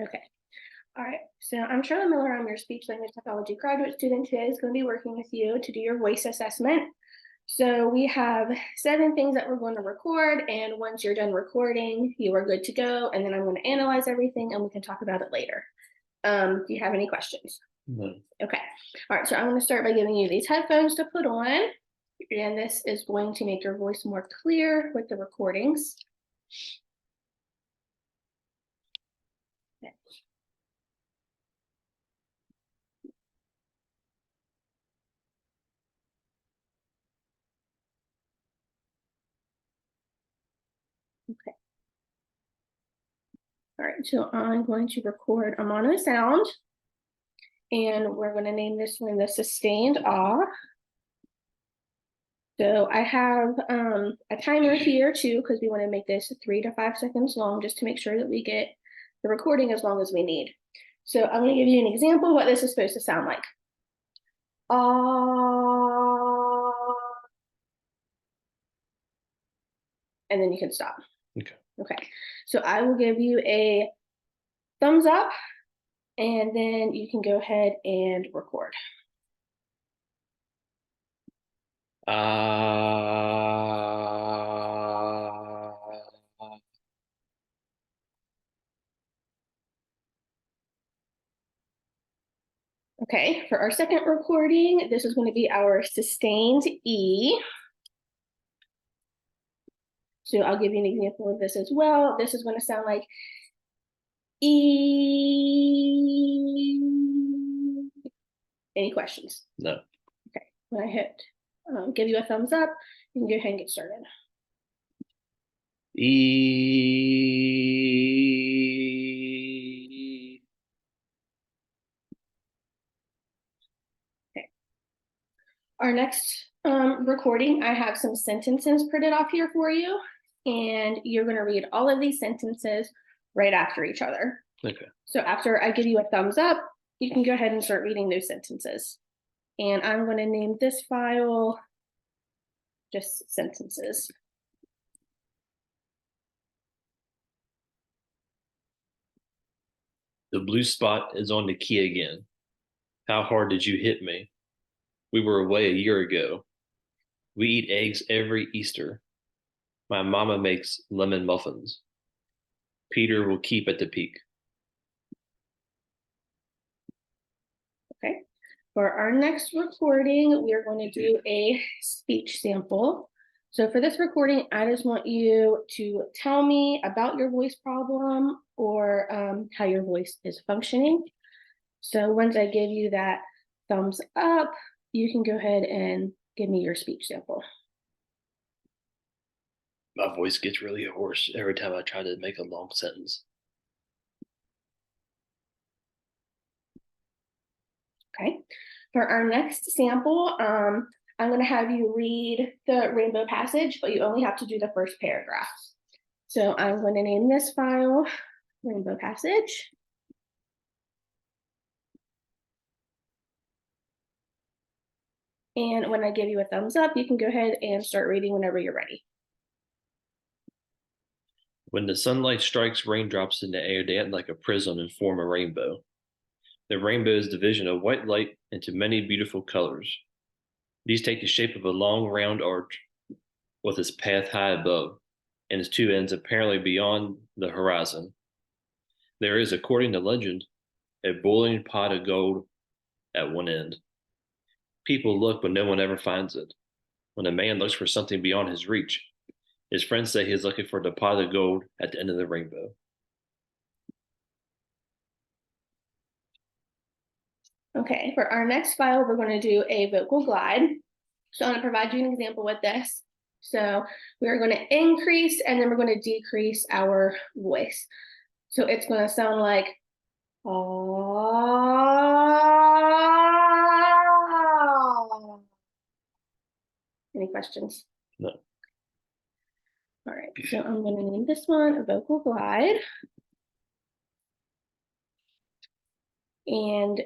Okay. All right. So I'm Charlotte Miller. I'm your speech language pathology graduate student. Today is going to be working with you to do your voice assessment. So we have 7 things that we're going to record, and once you're done recording, you are good to go. And then I'm going to analyze everything, and we can talk about it later. Do you have any questions? No. Okay. All right. So I'm going to start by giving you these headphones to put on, and this is going to make your voice more clear with the recordings. Okay. Okay. All right, so I'm going to record a mono sound, and we're going to name this one the sustained ah. So I have a timer here too, because we want to make this 3 to 5 seconds long, just to make sure that we get the recording as long as we need. So I'm going to give you an example of what this is supposed to sound like. Ah, and then you can stop. Okay. Okay, so I will give you a thumbs up, and then you can go ahead and record. Okay, for our second recording, this is going to be our sustained E. So I'll give you an example of this as well. This is going to sound like E. Any questions? No. Okay, when I hit give you a thumbs up, you can go ahead and get started. E. Okay. Our next recording, I have some sentences printed off here for you, and you're going to read all of these sentences right after each other. Okay. So after I give you a thumbs up, you can go ahead and start reading those sentences. And I'm going to name this file just sentences. The blue spot is on the key again. How hard did you hit me? We were away a year ago. We eat eggs every Easter. My mama makes lemon muffins. Peter will keep at the peak. Okay. For our next recording, we are going to do a speech sample. So for this recording, I just want you to tell me about your voice problem or how your voice is functioning. So once I give you that thumbs up, you can go ahead and give me your speech sample. My voice gets really hoarse every time I try to make a long sentence. Okay. For our next sample, I'm going to have you read the rainbow passage, but you only have to do the first paragraph. So I'm going to name this file rainbow passage. And when I give you a thumbs up, you can go ahead and start reading whenever you're ready. When the sunlight strikes raindrops in the air, they act like a prism and form a rainbow. The rainbow is division of white light into many beautiful colors. These take the shape of a long round arch with its path high above and its 2 ends apparently beyond the horizon. There is, according to legend, a boiling pot of gold at one end. People look, but no one ever finds it. When a man looks for something beyond his reach, his friends say he is looking for the pot of gold at the end of the rainbow. Okay, for our next file, we're going to do a vocal glide. So I'm going to provide you an example with this. So we're going to increase and then we're going to decrease our voice. So it's going to sound like, oh. Any questions? No. All right, so I'm going to name this one a vocal glide. And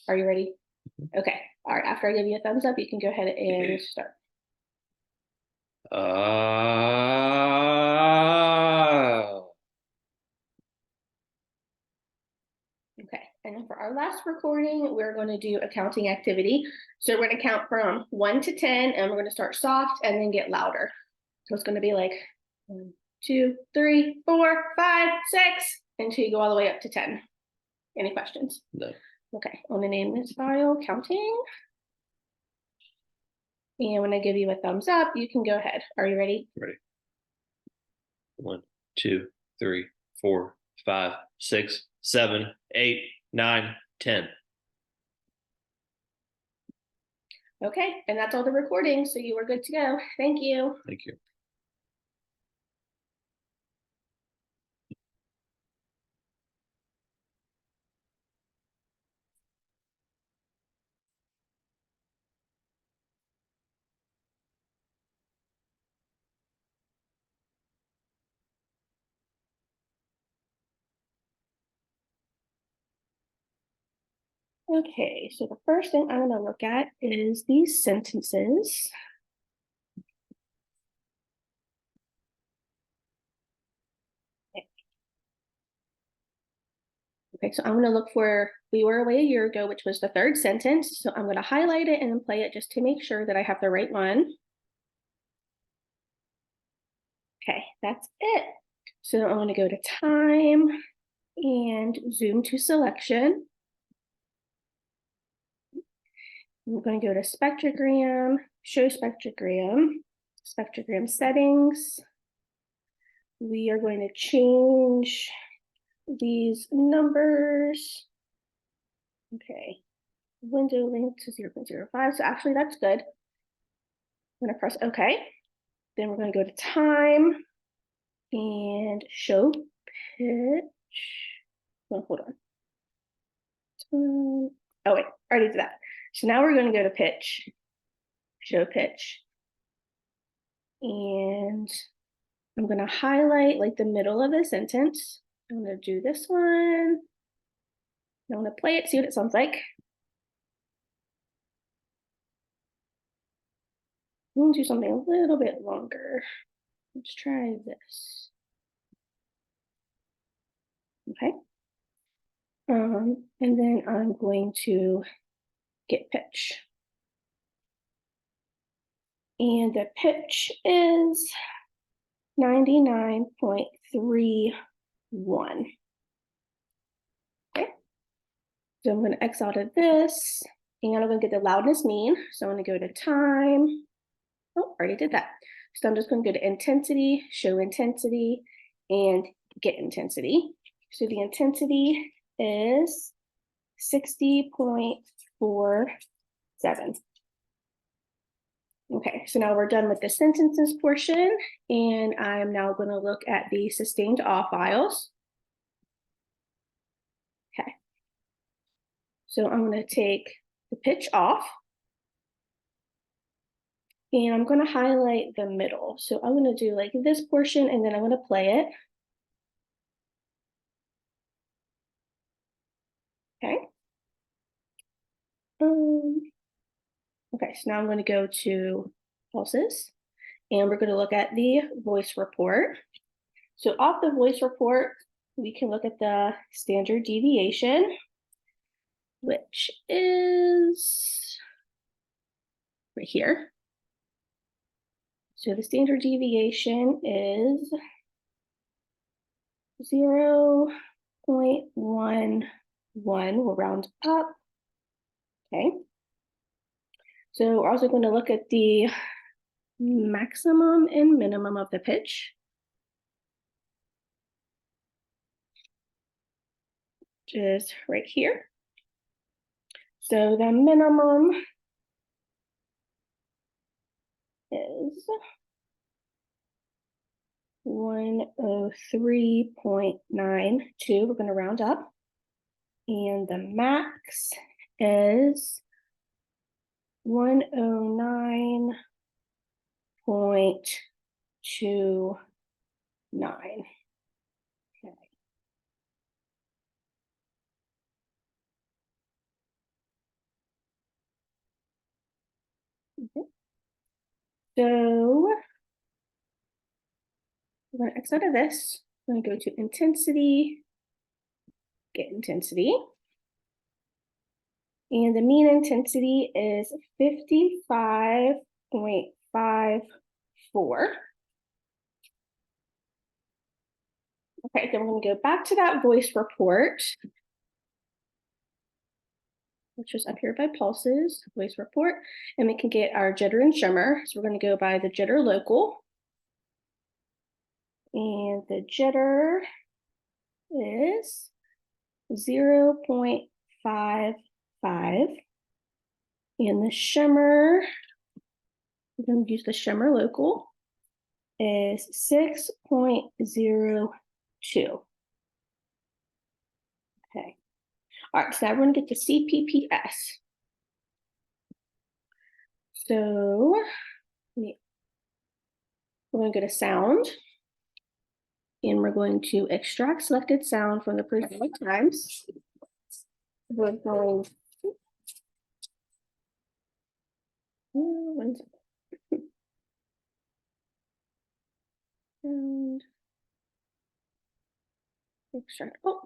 are you ready? Okay. All right, after I give you a thumbs up, you can go ahead and start. last recording, we're going to do a counting activity. So we're going to count from 1 to 10, and we're going to start soft and then get louder. So it's going to be like 1, 2, 3, 4, 5, 6, until you go all the way up to 10. Any questions? No. Okay, I'm going to name this file counting. And when I give you a thumbs up, you can go ahead. Are you ready? Ready. 1, 2, 3, 4, 5, 6, 7, 8, 9, 10. Okay, and that's all the recording, so you are good to go. Thank you. Thank you. Okay, so the first thing I'm going to look at is these sentences. Okay, so I'm going to look for "we were away a year ago," which was the third sentence. So I'm going to highlight it and then play it just to make sure that I have the right one. Okay, that's it. So I'm going to go to time and zoom to selection. I'm going to go to spectrogram, show spectrogram, spectrogram settings. We are going to change these numbers. Okay, window length to 0.05. So actually that's good. I'm going to press OK. Then we're going to go to time and show pitch. Oh, hold on. Oh, wait, I already did that. So now we're going to go to pitch, show pitch. And I'm going to highlight like the middle of the sentence. I'm going to do this one. I'm going to play it, see what it sounds like. We'll do something a little bit longer. Let's try this. Okay. And then I'm going to get pitch. And the pitch is 99.31. Okay. So I'm going to X out of this, and I'm going to get the loudness mean. So I'm going to go to time. Oh, already did that. So I'm just going to go to intensity, show intensity, and get intensity. So the intensity is 60.47. Okay, so now we're done with the sentences portion, and I'm now going to look at the sustained awe files. Okay, so I'm going to take the pitch off, and I'm going to highlight the middle. So I'm going to do like this portion, and then I'm going to play it. Okay. Okay, so now I'm going to go to pulses, and we're going to look at the voice report. So off the voice report, we can look at the standard deviation, which is right here. So the standard deviation is 0.11. We'll round up. Okay. So we're also going to look at the maximum and minimum of the pitch. Which is right here. So the minimum is 103.92. We're going to round up. And the max is 109.29. Okay. So I'm going to X out of this. I'm going to go to intensity, get intensity. And the mean intensity is 55.54. Okay, then we're going to go back to that voice report, which was up here by pulses, voice report, and we can get our jitter and shimmer. So we're going to go by the jitter local. And the jitter is 0.55. And the shimmer, we're going to use the shimmer local, is 6.02. Okay. All right, so now we're going to get the CPPS. So we're going to go to sound, and we're going to extract selected sound from the previous times. We're going and extract. Oh,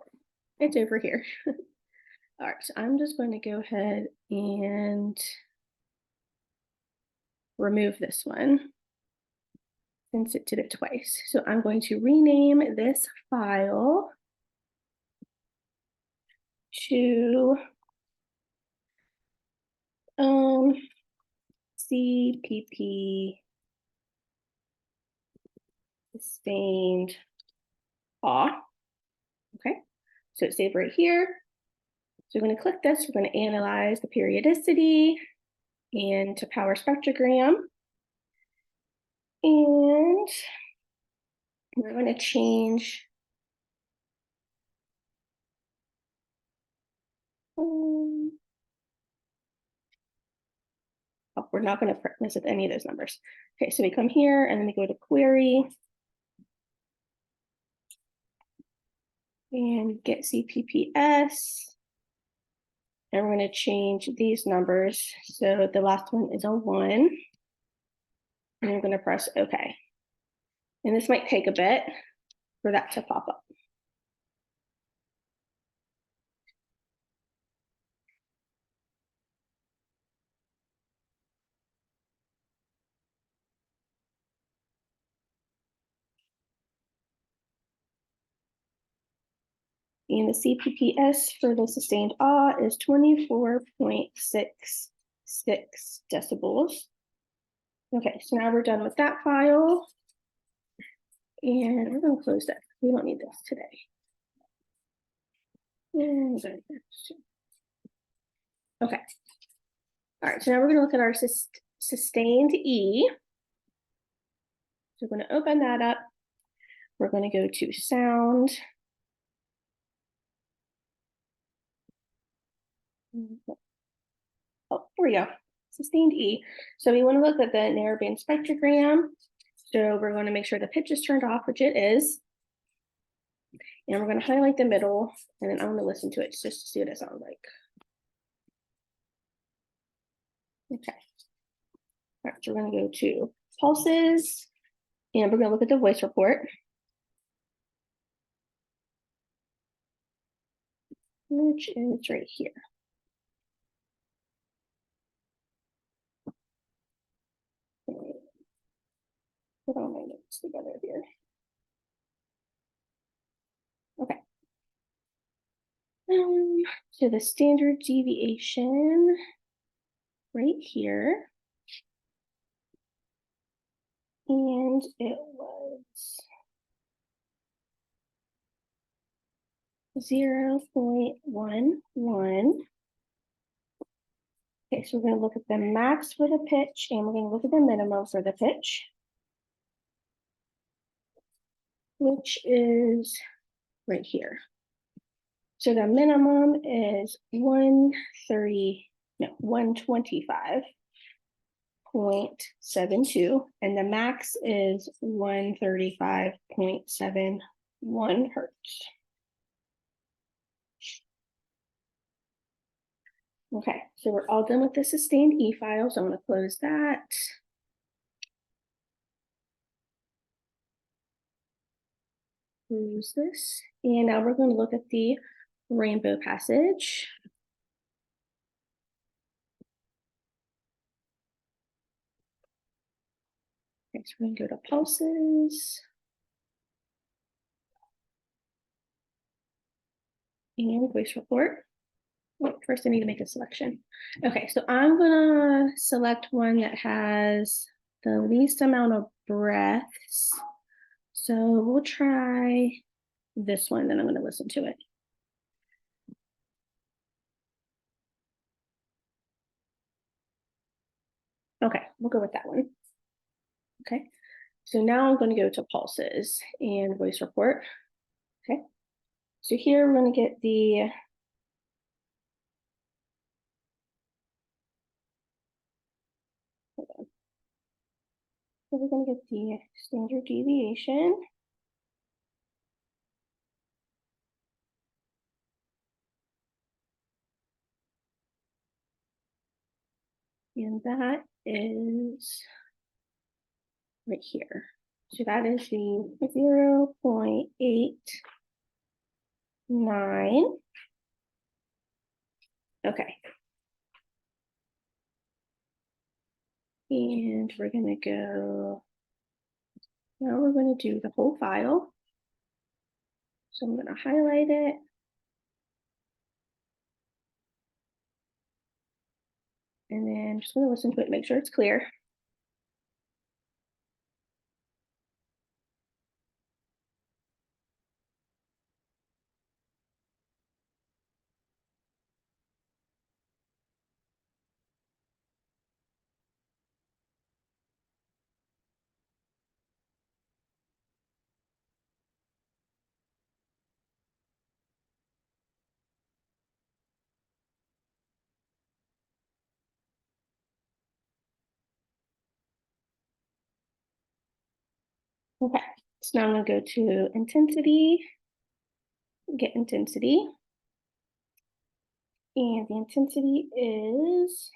it's over here. All right, so I'm just going to go ahead and remove this one since it did it twice. So I'm going to rename this file to CPP sustained awe. Okay, so it's saved right here. So we're going to click this. We're going to analyze the periodicity and to power spectrogram. And we're going to change oh, we're not going to mess with any of those numbers. Okay, so we come here and then we go to query and get CPPS. And we're going to change these numbers. So the last one is a 1. And I'm going to press OK. And this might take a bit for that to pop up. And the CPPS for the sustained awe is 24.66 decibels. Okay, so now we're done with that file. And we're going to close that. We don't need this today. And okay. All right, so now we're going to look at our sustained E. So we're going to open that up. We're going to go to sound. Oh, here we go. Sustained E. So we want to look at the narrowband spectrogram. So we're going to make sure the pitch is turned off, which it is. And we're going to highlight the middle, and then I'm going to listen to it just to see what it sounds like. Okay. All right, so we're going to go to pulses, and we're going to look at the voice report. Which is right here. Put all my notes together here. Okay. So the standard deviation right here. And it was 0.11. Okay, so we're going to look at the max for the pitch, and we're going to look at the minimum for the pitch, which is right here. So the minimum is 125.72, and the max is 135.71 hertz. Okay, so we're all done with the sustained E file, so I'm going to close that. Close this, and now we're going to look at the rainbow passage. Next, we're gonna go to pulses. And voice report. Well, first I need to make a selection. Okay, so I'm gonna select one that has the least amount of breaths. So we'll try this one, then I'm gonna listen to it. Okay, we'll go with that one. Okay, so now I'm gonna go to pulses and voice report. Okay, so here we're gonna get the so we're gonna get the standard deviation. And that is right here. So that is the 0.89. Okay. And we're gonna go, now we're gonna do the whole file. So I'm gonna highlight it. And then I'm just gonna listen to it, make sure it's clear. Okay, so now I'm gonna go to intensity, get intensity. And the intensity is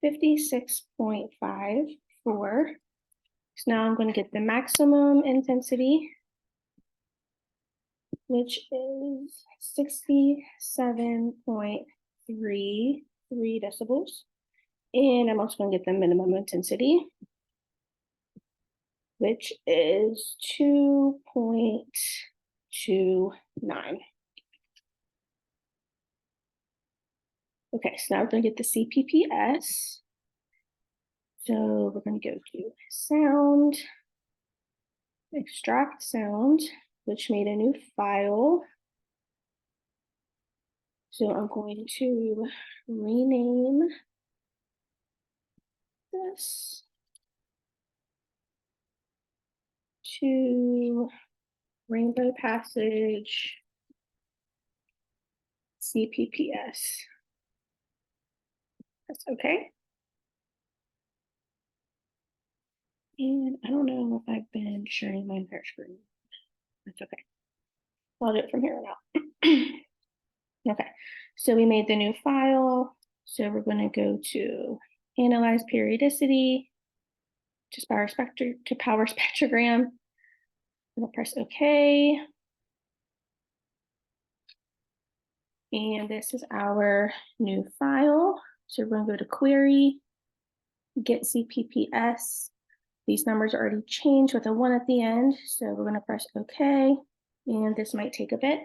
56.54. So now I'm going to get the maximum intensity, which is 67.33 decibels. And I'm also going to get the minimum intensity, which is 2.29. Okay, so now we're going to get the CPPS. So we're going to go to sound, extract sound, which made a new file. So I'm going to rename this to Rainbow Passage CPPS. That's okay. And I don't know if I've been sharing my entire screen. That's okay. I'll do it from here on out. Okay, so we made the new file. So we're going to go to analyze periodicity, to power spectrogram. I'm going to press OK. And this is our new file. So we're going to go to query, get CPPS. These numbers are already changed with a 1 at the end. So we're going to press OK. And this might take a bit.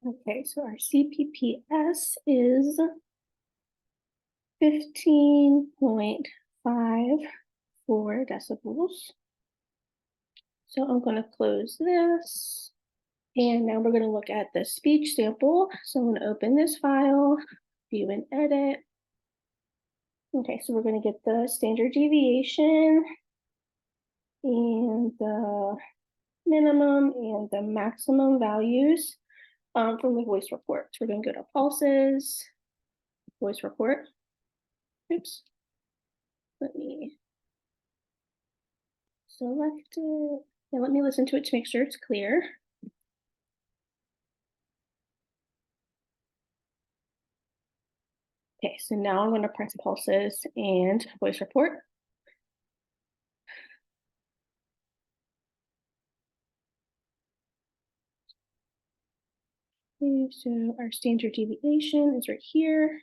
Okay, so our CPPS is 15.54 decibels. So I'm going to close this. And now we're going to look at the speech sample. So I'm going to open this file, view and edit. Okay, so we're going to get the standard deviation and the minimum and the maximum values from the voice report. So we're going to go to pulses, voice report. Oops. Let me select it. And let me listen to it to make sure it's clear. Okay, so now I'm going to press pulses and voice report. Okay, so our standard deviation is right here.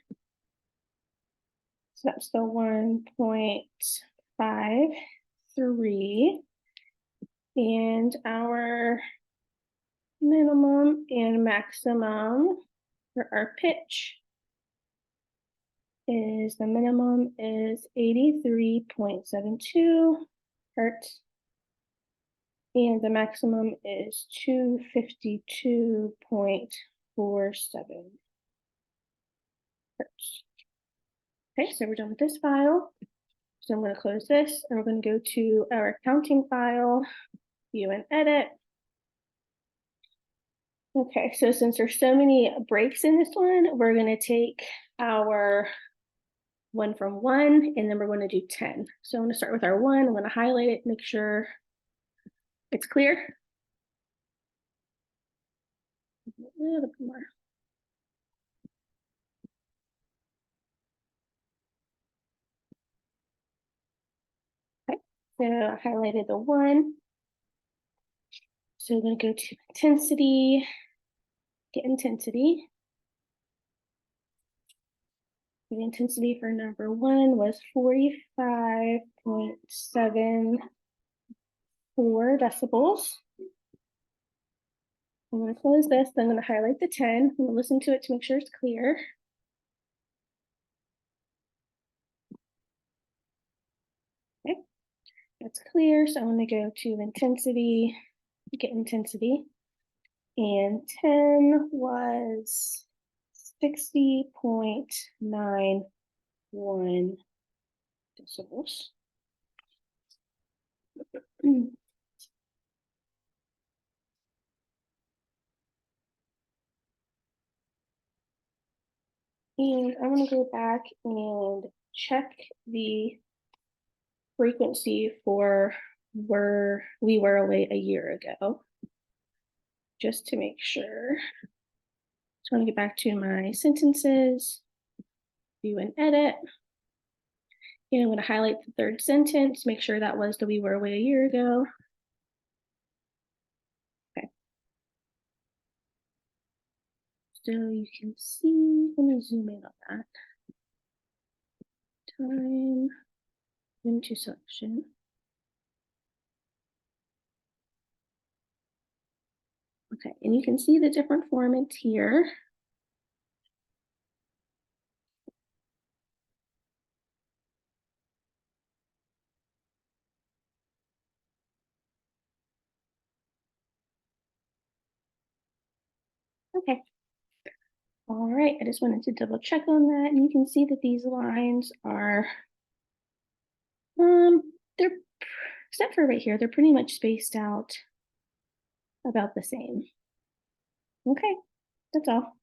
So that's the 1.53. And our minimum and maximum for our pitch is the minimum is 83.72 hertz. And the maximum is 252.47 hertz. Okay, so we're done with this file. So I'm going to close this and we're going to go to our counting file, view and edit. Okay, so since there's so many breaks in this one, we're going to take our 1 from 1 and then we're going to do 10. So I'm going to start with our 1. I'm going to highlight it, make sure it's clear. A little bit more. Okay, so I highlighted the 1. So I'm going to go to intensity, get intensity. The intensity for number 1 was 45.74 decibels. I'm going to close this, then I'm going to highlight the 10. I'm going to listen to it to make sure it's clear. Okay, that's clear. So I'm going to go to intensity, get intensity. And 10 was 60.91 decibels. And I'm going to go back and check the frequency for where we were away a year ago, just to make sure. So I'm going to get back to my sentences, view and edit. And I'm going to highlight the 3rd sentence, make sure that was the we were away a year ago. Okay. So you can see, let me zoom in on that. Time into selection. Okay, and you can see the different formats here. Okay. All right, I just wanted to double check on that, and you can see that these lines are, they're, except for right here, they're pretty much spaced out about the same. Okay, that's all.